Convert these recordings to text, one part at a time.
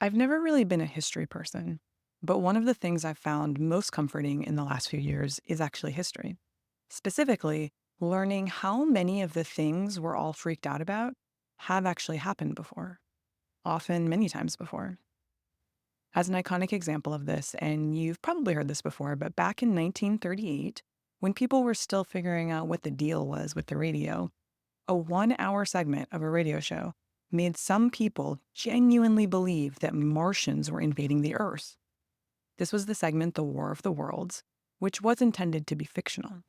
I've never really been a history person, but one of the things I've found most comforting in the last few years is actually history. Specifically, learning how many of the things we're all freaked out about have actually happened before, often many times before. As an iconic example of this, and you've probably heard this before, but back in 1938, when people were still figuring out what the deal was with the radio, a 1 hour segment of a radio show made some people genuinely believe that Martians were invading the Earth. This was the segment The War of the Worlds, which was intended to be fictional.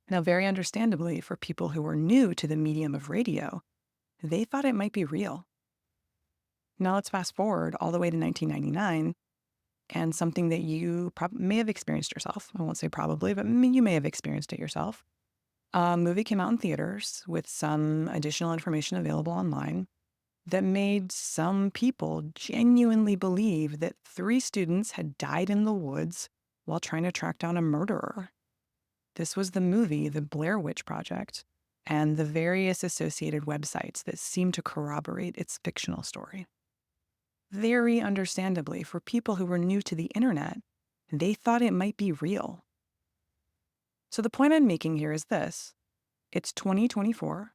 Now, very understandably, for people who were new to the medium of radio, they thought it might be real. Now, let's fast forward all the way to 1999, and something that you may have experienced yourself. I won't say probably, but you may have experienced it yourself. A movie came out in theaters with some additional information available online that made some people genuinely believe that three students had died in the woods while trying to track down a murderer. This was the movie The Blair Witch Project and the various associated websites that seemed to corroborate its fictional story. Very understandably, for people who were new to the internet, they thought it might be real. So the point I'm making here is this. It's 2024.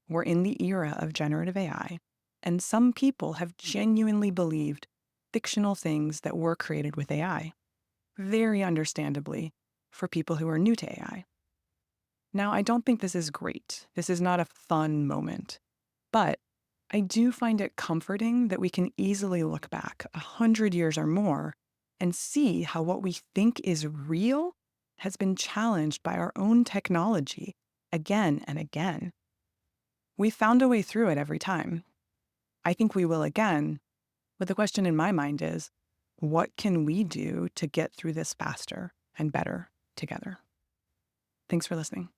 We're in the era of generative AI, and some people have genuinely believed fictional things that were created with AI. Very understandably, for people who are new to AI. Now, I don't think this is great. This is not a fun moment. But I do find it comforting that we can easily look back 100 years or more and see how what we think is real has been challenged by our own technology again and again. We found a way through it every time. I think we will again, but the question in my mind is, what can we do to get through this faster and better together? Thanks for listening.